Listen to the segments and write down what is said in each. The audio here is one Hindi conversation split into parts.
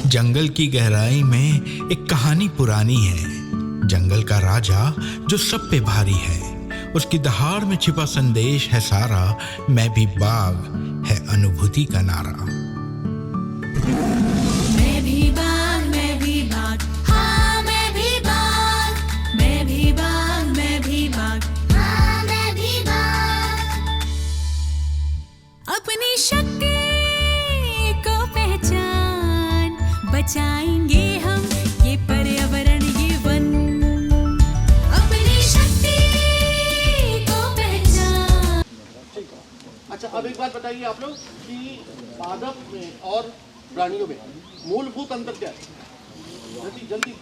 जंगल की गहराई में एक कहानी पुरानी है। जंगल का राजा जो सब पे भारी है, उसकी दहाड़ में छिपा संदेश है सारा। मैं भी बाघ है अनुभूति का नारा। मैं भी बाघ, मैं भी बाघ, हाँ मैं भी बाघ, मैं भी बाघ, मैं भी बाघ, हाँ मैं भी बाघ। अपनी शक्ति को पहचान, बचाएंगे हम ये पर्यावरण, ये वन। अपनी शक्ति को पहचान। अच्छा, अब एक बात बताइए आप लोग कि पादप में और प्राणियों में मूलभूत अंतर क्या है? जल्दी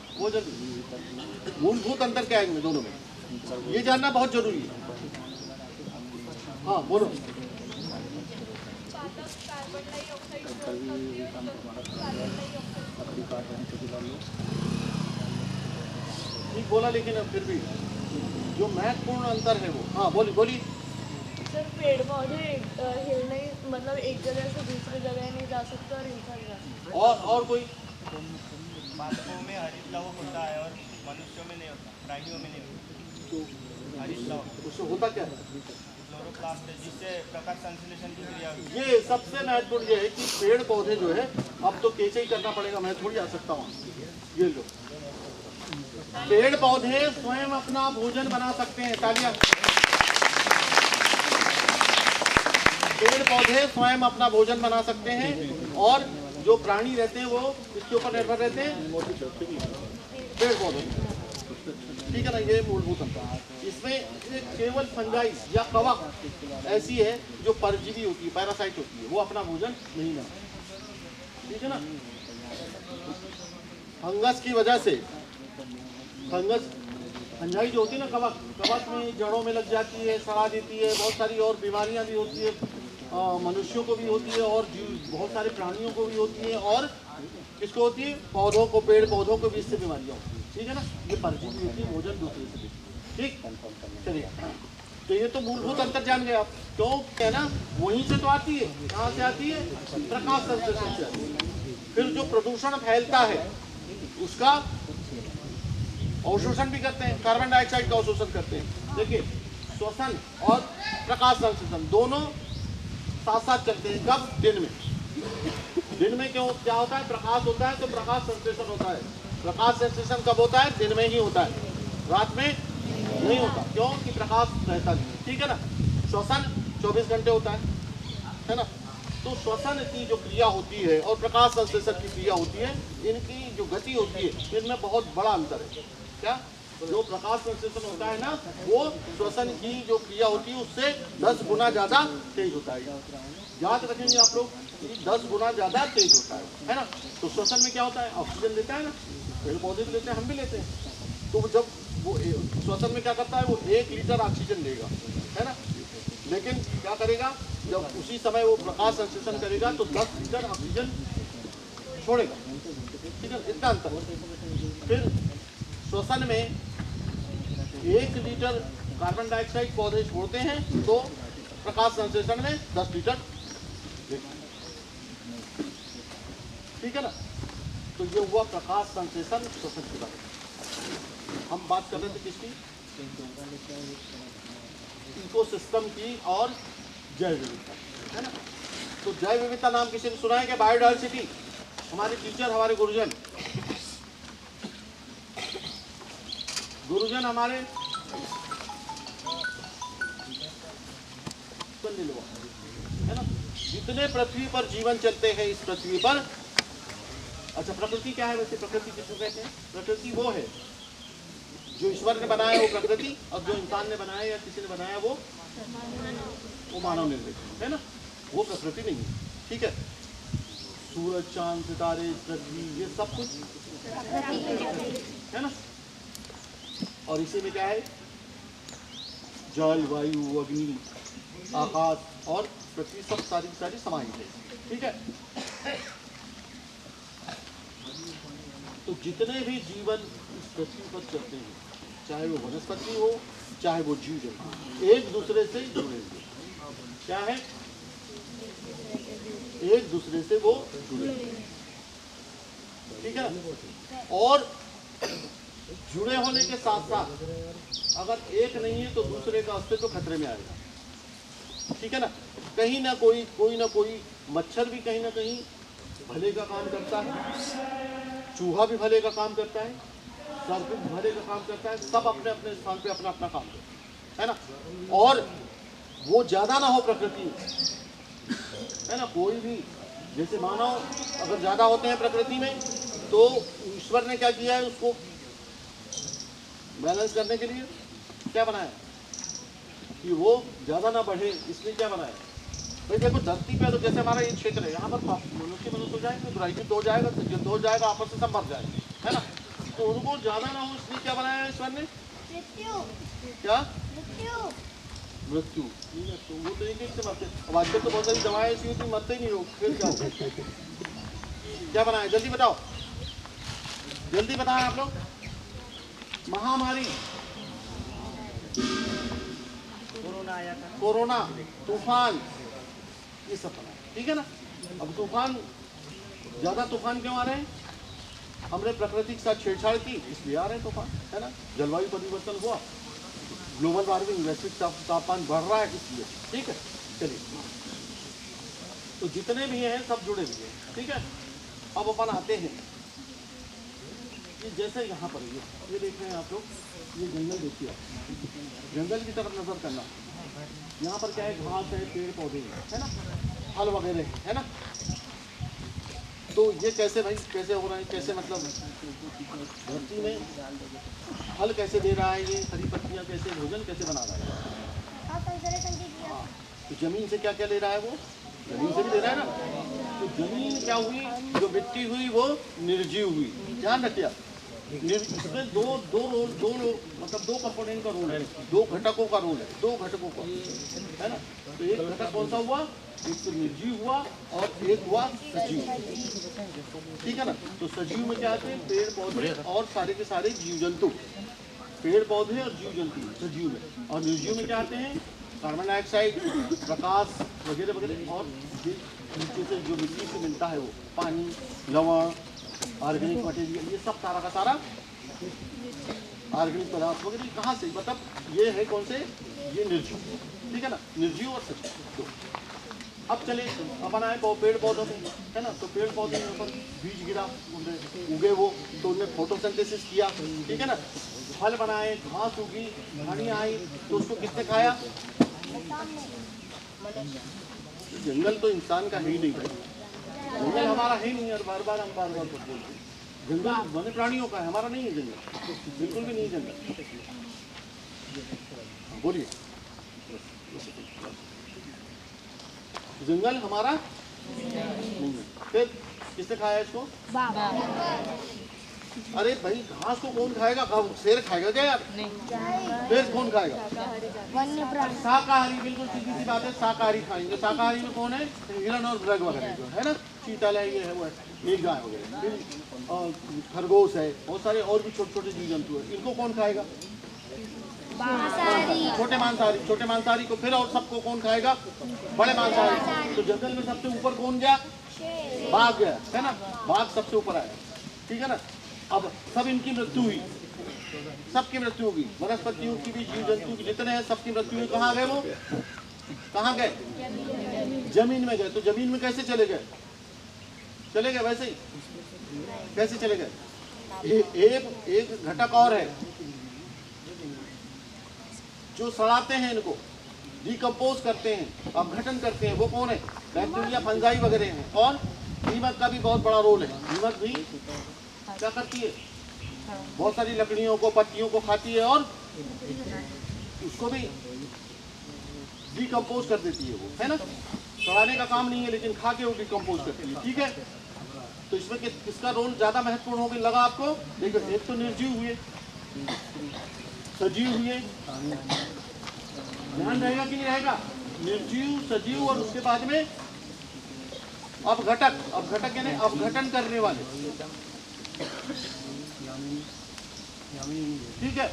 मूलभूत अंतर क्या है इनमें दोनों में? ये जानना बहुत जरूरी है। हाँ बोलो। ठीक बोला, लेकिन अब फिर भी जो महत्वपूर्ण अंतर है वो, हाँ बोली। सर पेड़ पौधे हिल नहीं, मतलब एक जगह से दूसरी जगह नहीं जा सकते और इंसान जा सकते। और कोई? पादपों में हरित लवक होता है और मनुष्यों में नहीं होता, प्राणियों में नहीं होता। तो हरित लवक उससे होता क्या है? क्लोरोप्लास्ट है, जिससे प्रकाश संश्लेषण की क्रिया होती है। ये सबसे महत्वपूर्ण ये है कि पेड़ पौधे जो है, अब तो कैसे ही करना पड़ेगा, मैं थोड़ी आ सकता हूँ। ये लो, पेड़ पौधे स्वयं अपना भोजन बना सकते हैं। तालियां। पेड़ पौधे स्वयं अपना भोजन बना सकते हैं और जो प्राणी रहते हैं वो इसके ऊपर निर्भर रहते हैं, पेड़ पौधे। ठीक है ना? ये मूलभूत अंतर। इसमें केवल फंगाई या कवक ऐसी है जो परजीवी होती है, पैरासाइट होती है, वो अपना भोजन नहीं बनाती। ठीक है ना? फंगस की वजह से, फंजाई जो होती है ना, कवक में जड़ों में लग जाती है, सड़ा देती है, बहुत सारी और बीमारियां भी होती है, मनुष्यों को भी होती है और बहुत सारे प्राणियों को भी होती है, और किसको होती है? पौधों को, पेड़ पौधों को भी इससे बीमारियां होती है। ठीक है ना? ये परजीवी होती है, भोजन दूसरे से देती है। ठीक, चलिए। तो ये तो मूलभूत अंतर जान गए आप। क्यों है ना? वहीं से तो आती है। कहाँ से आती है? प्रकाश संश्लेषण से आती है। फिर जो प्रदूषण फैलता है उसका अवशोषण भी करते हैं, कार्बन डाइऑक्साइड का अवशोषण करते हैं। देखिए, श्वसन और प्रकाश संश्लेषण दोनों साथ साथ चलते हैं। कब? दिन में क्यों? क्या होता है? प्रकाश होता है तो प्रकाश संश्लेषण होता है। प्रकाश संश्लेषण कब होता है? दिन में ही होता है, रात में नहीं होता। क्यों? कि प्रकाश रहता नहीं है। ठीक है ना? श्वसन 24 घंटे होता है ना? तो श्वसन की जो क्रिया होती है और प्रकाश संश्लेषण की क्रिया होती है, इनकी जो गति होती है, इनमें बहुत बड़ा अंतर है। क्या? जो प्रकाश संश्लेषण होता है ना, वो श्वसन की जो क्रिया होती है उससे 10 गुना ज्यादा तेज होता है। याद रखेंगे आप लोग कि 10 गुना ज्यादा तेज होता है ना? तो श्वसन में क्या होता है? ऑक्सीजन लेता है ना, पेड़ पौधे भी लेते हैं, हम भी लेते हैं। तो जब वो श्वसन में क्या करता है, वो 1 लीटर ऑक्सीजन लेगा, है ना? लेकिन क्या करेगा? जब उसी समय वो प्रकाश संश्लेषण करेगा तो 10 लीटर ऑक्सीजन छोड़ेगा। ठीक है? इतना अंतर। फिर श्वसन में 1 लीटर कार्बन डाइऑक्साइड पौधे छोड़ते हैं तो प्रकाश संश्लेषण में 10 लीटर। ठीक है ना? तो ये हुआ प्रकाश संश्लेषण, श्वसन की बात। हम बात कर रहे थे किसकी? इकोसिस्टम की और जैव विविधता, है ना? तो जैव विविधता नाम किसी ने सुना है क्या? बायोडायवर्सिटी। हमारे टीचर, हमारे गुरुजन हमारे है ना? जितने पृथ्वी पर जीवन चलते हैं इस पृथ्वी पर। अच्छा, प्रकृति क्या है वैसे? प्रकृति किसको कहते हैं? प्रकृति वो है जो ईश्वर ने बनाया, वो प्रकृति, और जो इंसान ने बनाया या किसी ने बनाया वो मानव निर्मित है ना? वो प्रकृति नहीं है। ठीक है? सूरज, चांद, सितारे, पृथ्वी, ये सब कुछ है ना? और इसी में क्या है? जल, वायु, अग्नि, आकाश और पृथ्वी, सब सारी समाहित है। ठीक है? तो जितने भी जीवन इस पृथ्वी पर चलते हैं, चाहे वो वनस्पति हो, चाहे वो जीव जंतु, एक दूसरे से जुड़े हुए। क्या है? एक दूसरे से वो जुड़े हुए। ठीक है ना। और जुड़े होने के साथ साथ अगर एक नहीं है तो दूसरे का अस्तित्व खतरे में आएगा, ठीक है ना। कहीं ना कोई मच्छर भी कहीं ना कहीं भले का काम करता है, चूहा भी भले का काम करता है, सर्प भी भले का काम करता है, सब अपने अपने स्थान पे अपना अपना काम करते हैं, है ना। और वो ज़्यादा ना हो प्रकृति में, है ना। कोई भी जैसे मानव अगर ज़्यादा होते हैं प्रकृति में तो ईश्वर ने क्या किया है, उसको बैलेंस करने के लिए क्या बनाया कि वो ज़्यादा ना बढ़े, इसलिए क्या बनाया भाई। देखो धरती पे तो जैसे हमारा ये क्षेत्र है, यहाँ पर मनुष्य हो जाएंगे, दुराइजित हो जाएगा, युद्ध हो जाएगा, आपस में सब मर जाएंगे, है ना। तो उनको ज़्यादा ना हो इसलिए क्या बनाया है ईश्वर ने, क्या मृत्यु। तो वो तो एक से मरते, अब आजकल तो बहुत सारी दवाएं ऐसी होती मरते ही नहीं हो, फिर क्या होगा। क्या बनाया जल्दी बताओ, जल्दी बताएं आप लोग। महामारी, कोरोना आया था, कोरोना, तूफान, ये सब बना, ठीक है ना। अब तूफान, ज़्यादा तूफान क्यों आ रहे हैं, हमने प्रकृति के साथ छेड़छाड़ की इसलिए आ रहे हैं तूफान, है ना। जलवायु परिवर्तन हुआ, ग्लोबल वार्मिंग, वैश्विक तापमान बढ़ रहा है इसलिए, ठीक है। चलिए, तो जितने भी हैं सब जुड़े हुए हैं, ठीक है। अब अपन आते हैं, ये जैसे यहाँ पर ये देख रहे हैं आप लोग, ये जंगल देखिए आप, जंगल की तरफ नजर करना। यहाँ पर क्या है, घास है, पेड़ पौधे हैं, है ना, फल वगैरह है ना। तो ये कैसे भाई, कैसे हो रहा है, कैसे मतलब धरती में फल कैसे दे रहा है, ये हरी पत्तियाँ कैसे, भोजन कैसे बना रहा है। हाँ, तो जमीन से क्या क्या ले रहा है, वो जमीन से भी ले रहा है ना। तो जमीन क्या हुई, जो मिट्टी हुई वो निर्जीव हुई, ध्यान रखिए आप। इसमें दो मतलब दो कंपोनेंट का रोल है, दो घटकों का रोल है, दो घटकों का, है ना। तो एक घटक कौन सा हुआ, एक तो निर्जीव हुआ और एक हुआ सजीव, ठीक है ना। तो सजीव में क्या आते हैं, पेड़ पौधे और सारे के सारे जीव जंतु, पेड़ पौधे और जीव जंतु सजीव में। और निर्जीव में क्या आते हैं, कार्बन डाइऑक्साइड, प्रकाश वगैरह वगैरह, और नीचे से जो मिट्टी से मिलता है वो पानी, लवण, ऑर्गेनिक मटेरियल, ये सब सारा का सारा ऑर्गेनिक पदार्थ वगैरह कहाँ से, मतलब ये है कौन से, ये निर्जीव, ठीक है ना, निर्जीव और सजीव। तो अब चले अपन आए पेड़ पौधों में, है ना। तो पेड़ पौधे में ऊपर बीज गिरा, उगे वो, तो उनने फोटोसिंथेसिस किया, ठीक है ना। फल बनाए, घास उगी, झाड़ियाँ आई, तो उसको किसने खाया, जंगल तो इंसान का है ही नहीं भाई, जंगल हमारा है ही नहीं। और बार बार बोलते हैं जंगल वन्य प्राणियों का है, हमारा नहीं है जंगल, बिल्कुल भी नहीं जंगल। बोलिए, जंगल हमारा नहीं है। फिर किसने खाया इसको, अरे भाई घास को कौन खाएगा, शेर खाएगा क्या यार, फिर कौन खाएगा, शाकाहारी, बिल्कुल सीधी सी बात है, शाकाहारी खाएंगे। शाकाहारी में कौन है, हिरण और मृग वगैरह जो है ना, चीतल है, ये है वो है, एक गाय वगैरह, फिर और खरगोश है, बहुत सारे और भी छोटे छोटे जीव जंतु है। इनको कौन खाएगा, छोटे मांसाहारी को। फिर और सबको कौन खाएगा, बड़े मांसाहारी। तो जंगल में सबसे ऊपर कौन गया, बाघ गया, है ना, बाघ सबसे ऊपर आया, ठीक है ना। अब सब इनकी मृत्यु हुई, सबकी मृत्यु होगी, वनस्पतियों की भी, जीव जंतु की जितने हैं सबकी मृत्यु हुई। कहाँ गए वो, कहाँ गए, जमीन में गए। तो जमीन में कैसे चले गए, चले गए वैसे ही, कैसे चले गए। एक घटक और है जो सड़ाते हैं, इनको डिकम्पोज करते हैं, अपघटन करते हैं, वो कौन है, बैक्टीरिया, फंजाई वगैरह हैं। और दीमक का भी बहुत बड़ा रोल है, दीमक भी क्या करती है, बहुत सारी लकड़ियों को, पत्तियों को खाती है और उसको भी डिकम्पोज कर देती है वो, है ना। सड़ाने का काम नहीं है लेकिन खा के वो डिकम्पोज करती है, ठीक है। तो इसमें किसका रोल ज्यादा महत्वपूर्ण होगा लगा आपको, देखो एक तो निर्जीव हुए, सजीव हुए, ध्यान रहेगा कि नहीं रहेगा, निर्जीव, सजीव, और उसके बाद में अपघटक, अपघटक यानी अपघटन करने वाले, ठीक है।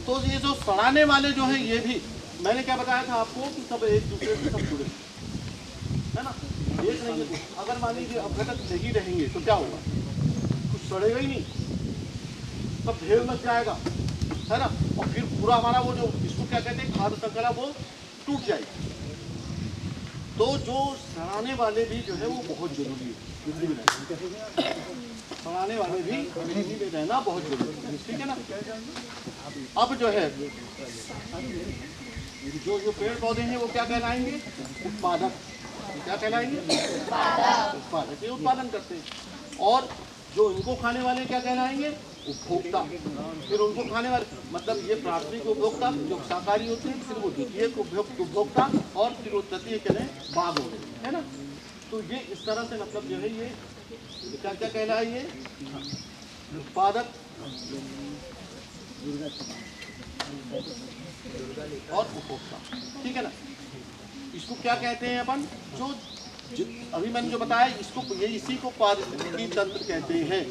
तो ये जो सड़ाने वाले जो हैं, ये भी मैंने क्या बताया था आपको कि सब एक दूसरे से सब जुड़े, है ना। देख रही है कुछ, अगर मान लीजिए अपघटक नहीं रहेंगे तो क्या होगा, कुछ सड़ेगा ही नहीं, सब ढेर लग जाएगा, है ना, और फिर पूरा हमारा वो जो इसको क्या कहते हैं खाद्य श्रृंखला वो टूट जाएगी। तो जो सड़ाने वाले भी जो है वो बहुत जरूरी है बिजली में रहना, सड़ाने वाले भी बिजली में रहना बहुत जरूरी है, ठीक है ना। अब जो है जो पेड़ पौधे हैं वो क्या कहलाएंगे, उत्पादक, क्या कहलाएंगे, उत्पादक, ये उत्पादन करते हैं। और जो इनको खाने वाले क्या कहलाएंगे, उपभोक्ता। फिर उनको खाने वाले मतलब ये प्राथमिक उपभोक्ता जो शाकाहारी होते हैं, फिर वो द्वितीयक उपभोक्ता, और फिर वो तृतीय कहते हैं बाघ होते हैं, है ना। तो ये इस तरह से मतलब जो है ये क्या क्या कहलाए, ये उत्पादक और उपभोक्ता, ठीक है ना। इसको क्या कहते हैं अपन, जो अभी मैंने जो बताया इसको, ये इसी को पारिस्थितिकी तंत्र कहते हैं।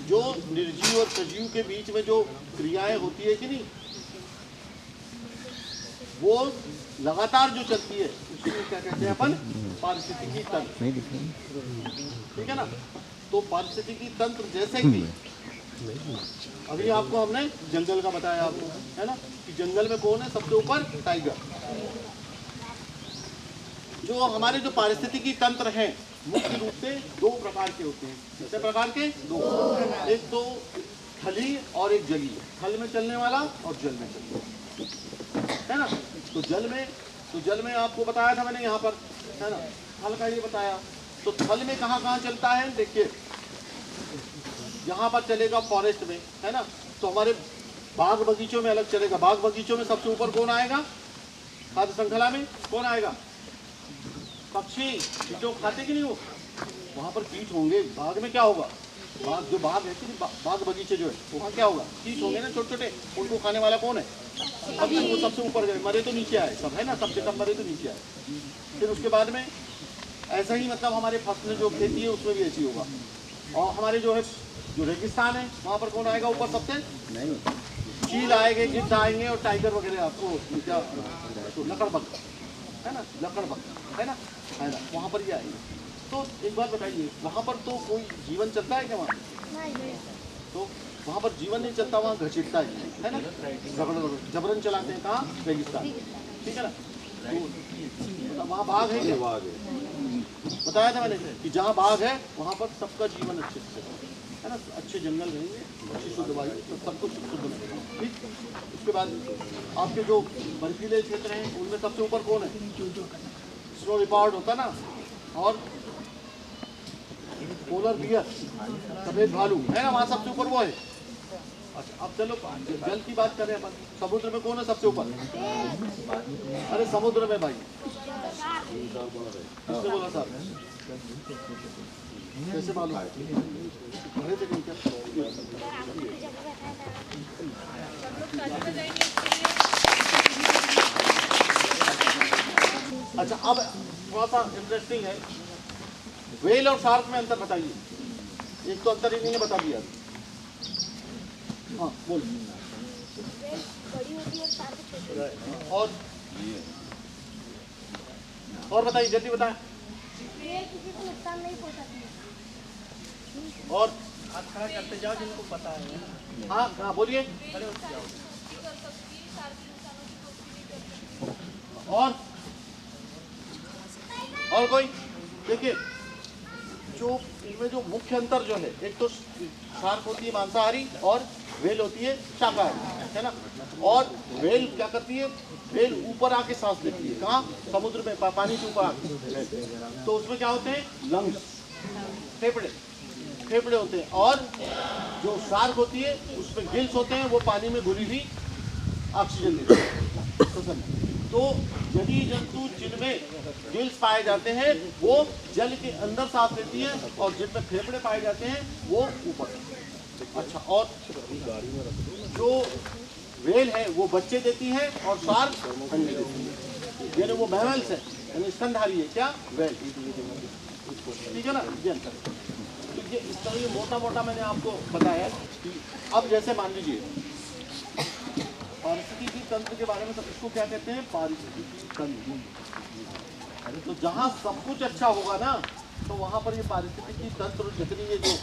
जो निर्जीव और सजीव के बीच में जो क्रियाएं होती है कि नहीं, वो लगातार जो चलती है उसी को क्या कहते हैं अपन, पारिस्थितिकी तंत्र, ठीक है ना। तो पारिस्थितिकी तंत्र जैसे कि अभी आपको हमने जंगल का बताया आपको, है ना, कि जंगल में कौन है सबसे ऊपर, टाइगर। जो हमारे जो पारिस्थितिकी तंत्र हैं मुख्य रूप से दो प्रकार के होते हैं। कितने प्रकार के, दो, एक तो थली और एक जली, थल में चलने वाला और जल में चलने वाला, है ना। तो जल में आपको बताया था मैंने यहाँ पर, है ना, थल का ये बताया। तो थल में कहाँ कहाँ चलता है, देखिए यहाँ पर चलेगा फॉरेस्ट में, है ना। तो हमारे बाग बगीचों में अलग चलेगा, बाग बगीचों में सबसे ऊपर कौन आएगा, खाद्य श्रृंखला में कौन आएगा, पक्षी, कीटों खाते कि नहीं वो, वहाँ पर कीट होंगे। बाग में क्या होगा, बाग जो बाग है कि बाग बगीचे जो है वहाँ क्या होगा, कीट होंगे ना छोटे छोटे, उनको खाने वाला कौन है, अब वो सबसे ऊपर गए, मरे तो नीचे आए सब, है ना, सबसे कम मरे तो नीचे आए। फिर उसके बाद में ऐसा ही मतलब हमारे फसल जो खेती है उसमें भी ऐसी होगा। और हमारे जो है जो रेगिस्तान है वहाँ पर कौन आएगा ऊपर सबसे, नहीं, चील आएंगे, गिद्ध आएंगे और टाइगर वगैरह, आपको क्या तो लकड़बग, है ना, लकड़बग, है ना, वहाँ पर ही आएंगे। तो एक बात बताइए, वहाँ पर तो कोई जीवन चलता है क्या वहाँ, तो वहाँ पर जीवन नहीं चलता, वहाँ घसीटता है ना, जबरन चलाते हैं, कहाँ, रेगिस्तान, ठीक है ना। तो वहाँ बाघ है क्या, बताया था मैंने कि जहाँ बाघ है वहाँ पर सबका जीवन अच्छे से, है ना, अच्छे जंगल रहेंगे, अच्छी शुद्ध वायु, तो सब कुछ शुद्ध रहेगा, ठीक। उसके बाद आपके जो बर्फीले क्षेत्र हैं उनमें सबसे ऊपर कौन है, स्नो लिपार्ड होता ना, और पोलर बियर, सफेद भालू, है ना, वहाँ सबसे ऊपर वो है। अच्छा, अब चलो जल की बात करें अपन, समुद्र में कौन है सबसे ऊपर, अरे समुद्र में भाई, किसने बोला था, कैसे मालूम, अरे देखिए क्या, अच्छा अब थोड़ा सा इंटरेस्टिंग है, व्हेल और शार्क में अंतर बताइए। एक तो अंतर इन्हीं ने बता दिया, हाँ बोल, और बताइए, जल्दी बताएं। किसी को नुकसान नहीं पहुंचाती है। और हाथ खड़ा करते जाओ जिनको पता है। हाँ हाँ बोलिए, और कोई, देखिए जो इनमें जो मुख्य अंतर जो है, एक तो शार्क होती है मांसाहारी और व्हेल होती है शाकाहारी, है ना। और व्हेल क्या करती है, व्हेल ऊपर आके सांस लेती है, कहाँ, समुद्र में, पानी के ऊपर आके, तो उसमें क्या होते हैं, लंग्स, फेफड़े, फेफड़े होते हैं। और जो शार्क होती है उसमें गिल्स होते हैं, वो पानी में घुली हुई ऑक्सीजन देते हैं। तो जलीय जंतु जिनमें गिल्स पाए जाते हैं वो जल के अंदर सांस लेती है, और जिनमें फेफड़े पाए जाते हैं वो ऊपर। अच्छा, और जो व्हेल है वो बच्चे देती है और शार्क अंडे देती है, यानी वो मैमल्स है, यानी स्तनधारी है, क्या, व्हेल, ठीक है ना, ये अंतर। तो ये इस तरह मोटा मोटा मैंने आपको बताया कि अब जैसे मान लीजिए पारिस्थितिकी तंत्र के बारे में, सब इसको क्या कहते हैं, पारिस्थितिकी तंत्र, तो जहाँ सब कुछ अच्छा होगा ना, तो वहाँ पर ये पारिस्थितिकी तंत्र जितनी ये जो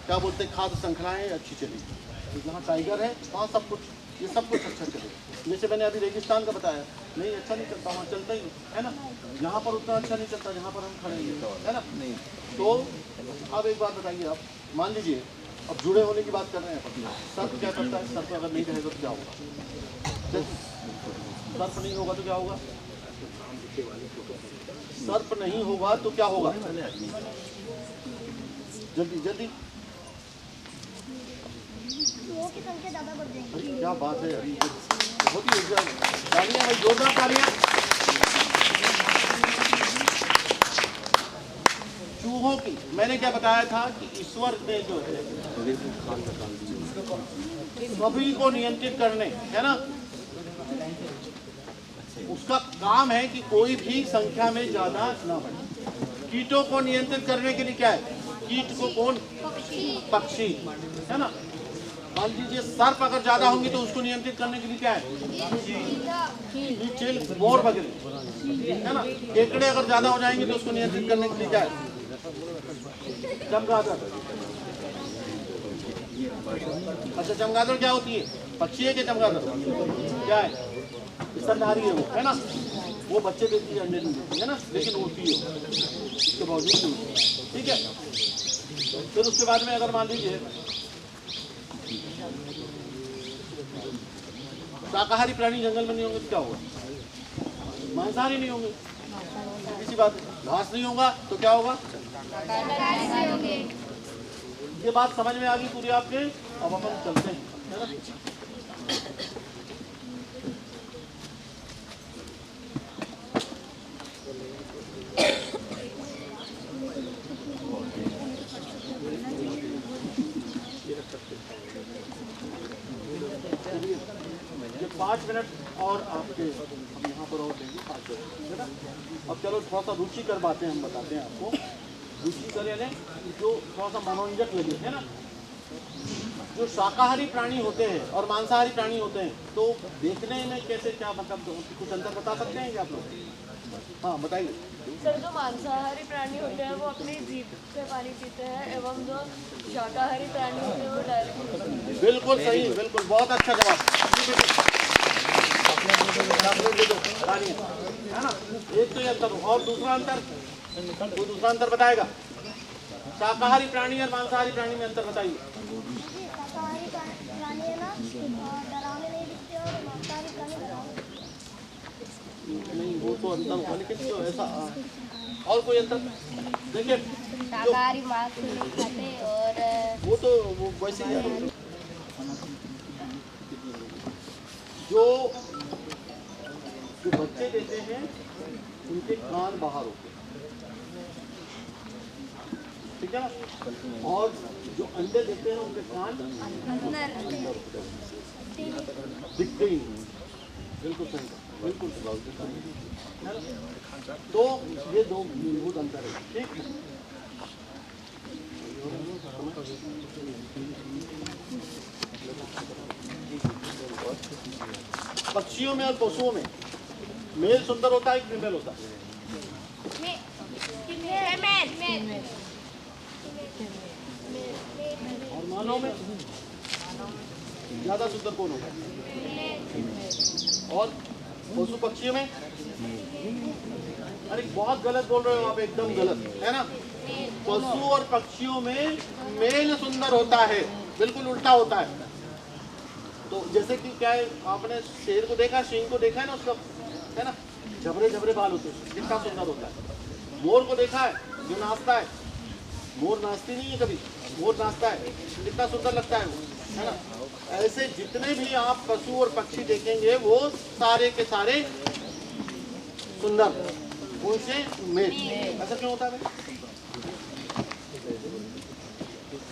क्या बोलते हैं खाद्य श्रृंखलाएँ अच्छी चलेगी। तो जहाँ टाइगर है वहाँ सब कुछ ये सब कुछ अच्छा चलेगा। जैसे मैंने अभी रेगिस्तान का बताया, नहीं अच्छा नहीं चलता, वहाँ चलता ही नहीं, है ना। यहाँ पर उतना अच्छा नहीं चलता जहाँ पर हम खड़े हैं, है ना। तो अब एक बात बताइए, आप मान लीजिए अब जुड़े होने की बात कर रहे हैं, सर्प क्या करता है, सर्प अगर नहीं रहेगा तो क्या होगा, सर्प नहीं होगा तो क्या होगा, सर्प नहीं होगा तो क्या होगा, जल्दी जल्दी, चूहों की संख्या ज़्यादा बढ़ जाएगी। अरे क्या बात है, अरे बहुत ही तालियां भाई, जोरदार तालियां। चूहों की मैंने क्या बताया था कि ईश्वर ने जो है सभी को नियंत्रित करने, है ना, उसका काम है कि कोई भी संख्या में ज्यादा ना बढ़े। कीटों को नियंत्रित करने के लिए क्या है, कीट को कौन, पक्षी, है ना। मान लीजिए सर्प अगर ज्यादा होंगी तो उसको नियंत्रित करने के लिए क्या है, चील, मोर वगैरह, है ना। केकड़े अगर ज्यादा हो जाएंगे तो उसको नियंत्रित करने के लिए क्या है, चमगादड़। अच्छा चमगादड़ क्या होती है, पक्षी है कि चमगादड़ क्या है, स्तनधारी है वो, है ना। वो बच्चे देती है, अंडे नहीं देती है ना, लेकिन उड़ती है, इसके बावजूद नहीं उड़ती, ठीक है। फिर उसके बाद में अगर मान लीजिए शाकाहारी प्राणी जंगल में नहीं होंगे तो क्या होगा, मांसाहारी नहीं होंगे, इसी बात है। घास नहीं होगा तो क्या होगा, ये बात समझ में आ गई पूरी आपके। अब अपन चलते हैं, है ना। ये 5 मिनट और आपके हम यहाँ पर और देंगे 5 मिनट, है ना। अब चलो थोड़ा सा रुचिकर बातें हम बताते हैं आपको। रुचिकर यानी जो थोड़ा सा मनोरंजक लगे, है ना। जो शाकाहारी प्राणी होते हैं और मांसाहारी प्राणी होते हैं, तो देखने में कैसे क्या मतलब कुछ अंतर बता सकते हैं क्या आप लोग? हाँ बताइए। सर जो मांसाहारी प्राणी होते हैं वो अपनी जीभ से पानी पीते हैं, एवं जो शाकाहारी प्राणी होते हैं वो डायरेक्ट। बिल्कुल सही, बिल्कुल बहुत अच्छा जवाब, है ना। एक तो ये अंतर, और दूसरा अंतर, वो दूसरा अंतर बताएगा। शाकाहारी प्राणी और मांसाहारी प्राणी में अंतर बताइए। शाकाहारी प्राणी है ना, डरावने नहीं दिखते और मांसाहारी प्राणी डरावने। नहीं वो तो अंतर होगा, लेकिन जो ऐसा और कोई अंतर देखिए, शाकाहारी मांस नहीं खाते और वो तो वो वैसे ही है। जो बच्चे देते हैं उनके कान बाहर होते हैं, ठीक है ना, और जो अंडे देते हैं उनके कान दिखते ही नहीं। बिल्कुल सही, बिल्कुल सही, है ना? तो ये दो मूलभूत अंतर है, ठीक है। पक्षियों में और पशुओं में मेल सुंदर होता है कि फीमेल होता है? और मानव में ज्यादा सुंदर कौन होता है? और पशु पक्षियों में? अरे बहुत गलत बोल रहे हो आप, एकदम गलत, है ना। पशु और पक्षियों में मेल सुंदर होता है, बिल्कुल उल्टा होता है। तो जैसे कि क्या है, आपने शेर को देखा, सिंह को देखा है ना, उसका है ना झबरे झबरे बाल होते हैं, कितना सुंदर होता है। मोर को देखा है जो नाचता है, मोर नाचती नहीं है कभी, मोर नाचता है, कितना सुंदर लगता है वो, है ना। ऐसे जितने भी आप पशु और पक्षी देखेंगे वो सारे के सारे सुंदर, उनसे मेल। ऐसा क्यों होता है भाई?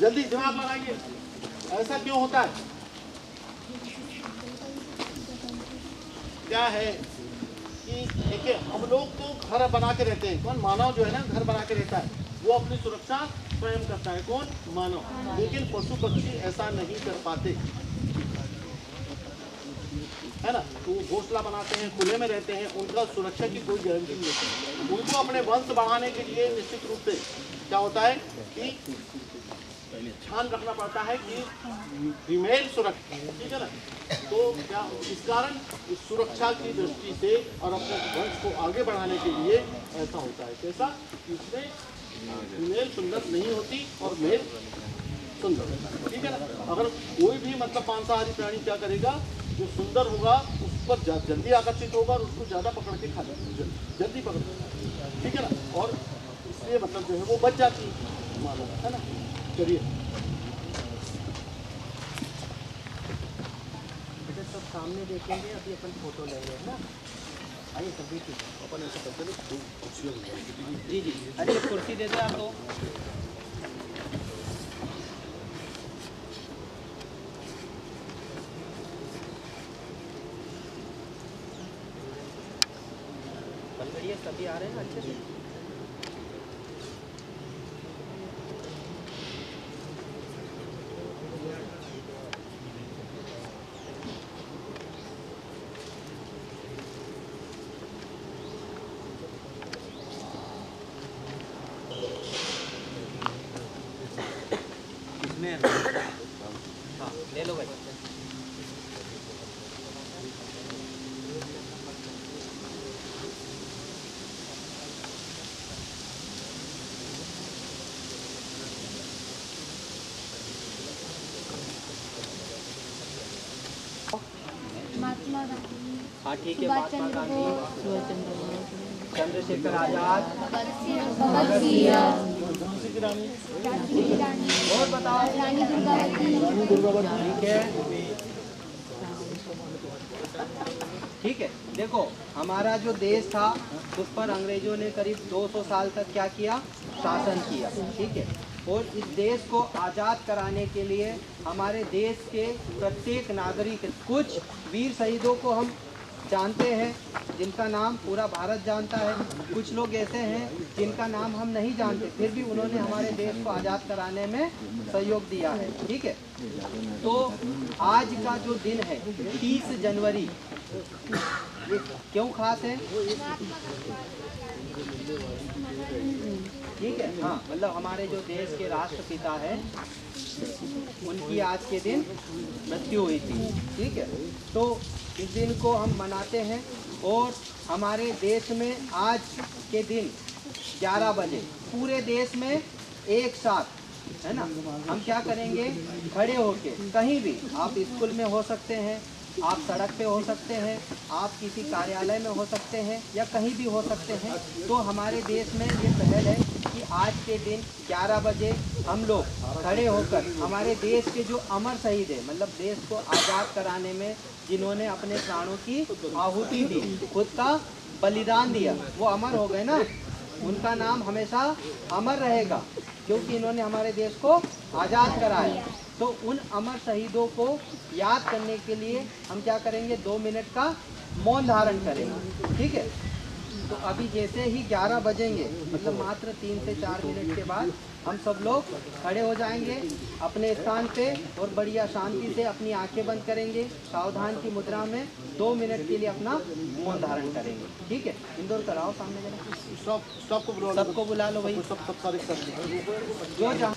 जल्दी दिमाग लगाइए, ऐसा क्यों होता है? क्या है कि देखिए, हम लोग तो घर बना के रहते हैं, कौन, मानव जो है ना घर बना के रहता है, वो अपनी सुरक्षा स्वयं करता है, कौन, मानव। लेकिन पशु पक्षी ऐसा नहीं कर पाते। है ना, तो वो घोंसला बनाते हैं, खुले में रहते हैं, उनका सुरक्षा की कोई गारंटी नहीं होती। उनको अपने वंश बढ़ाने के लिए निश्चित रूप से क्या होता है कि ध्यान रखना पड़ता है कि फीमेल सुरक्षित, ठीक है ना। तो क्या इस कारण इस सुरक्षा की दृष्टि से और अपने वंश को आगे बढ़ाने के लिए ऐसा होता है। कैसा, इसमें फीमेल सुंदर नहीं होती और मेल सुंदर होता है, ठीक है ना। अगर कोई भी मतलब मांसाहारी प्राणी क्या करेगा, जो सुंदर होगा उस पर जल्दी आकर्षित होगा और उसको ज़्यादा पकड़ के खा जाएगा, जल्दी पकड़ लेगा, ठीक है ना। और इसलिए मतलब जो है वो बच जाती है मानो, है ना। चलिए सब सामने देखेंगे, अभी अपन फोटो लेंगे, है ना। आइए सभी, ठीक है। अपन ऐसा करते हैं, दो कुर्सियों में बैठेंगे। जी जी, अरे एक कुर्सी दे दो आप दो। बढ़िया, सभी आ रहे हैं अच्छे से। हाँ ले लो भाई। महात्मा गांधी, हाँ ठीक है, सुभाष महात्मा चंद्र गांधी, बोस, चंद्रशेखर आजाद, भगत सिंह, झांसी की रानी, झांसी की रानी, और बताओ। रानी दुर्गावती, ठीक है, ठीक है। देखो, हमारा जो देश था उस पर अंग्रेजों ने करीब 200 साल तक क्या किया, शासन किया, ठीक है। और इस देश को आज़ाद कराने के लिए हमारे देश के प्रत्येक नागरिक, कुछ वीर शहीदों को हम जानते हैं जिनका नाम पूरा भारत जानता है, कुछ लोग ऐसे हैं जिनका नाम हम नहीं जानते, फिर भी उन्होंने हमारे देश को आज़ाद कराने में सहयोग दिया है, ठीक है। तो आज का जो दिन है 30 जनवरी, ये क्यों खास है? ठीक है, हाँ, मतलब हमारे जो देश के राष्ट्रपिता हैं उनकी आज के दिन मृत्यु हुई थी, ठीक है। तो इस दिन को हम मनाते हैं और हमारे देश में आज के दिन 11 बजे पूरे देश में एक साथ, है ना, हम क्या करेंगे, खड़े होके, कहीं भी, आप स्कूल में हो सकते हैं, आप सड़क पे हो सकते हैं, आप किसी कार्यालय में हो सकते हैं, या कहीं भी हो सकते हैं। तो हमारे देश में ये पहल है कि आज के दिन 11 बजे हम लोग खड़े होकर हमारे देश के जो अमर शहीद है, मतलब देश को आज़ाद कराने में जिन्होंने अपने प्राणों की आहुति दी, खुद का बलिदान दिया, वो अमर हो गए ना, उनका नाम हमेशा अमर रहेगा क्योंकि इन्होंने हमारे देश को आज़ाद कराया। तो उन अमर शहीदों को याद करने के लिए हम क्या करेंगे, 2 मिनट का मौन धारण करेंगे, ठीक है। तो अभी जैसे ही 11 बजेंगे, मतलब मात्र 3 से 4 मिनट के बाद हम सब लोग खड़े हो जाएंगे अपने स्थान पे और बढ़िया शांति से अपनी आंखें बंद करेंगे, सावधान की मुद्रा में 2 मिनट के लिए अपना मौन धारण करेंगे, ठीक है। इंदौर कराओ सामने जरा, सबको बुला लो भाई, सब सारे कर जो जहाँ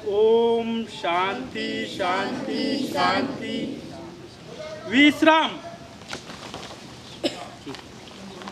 ओम शांति शांति शांति। विश्राम।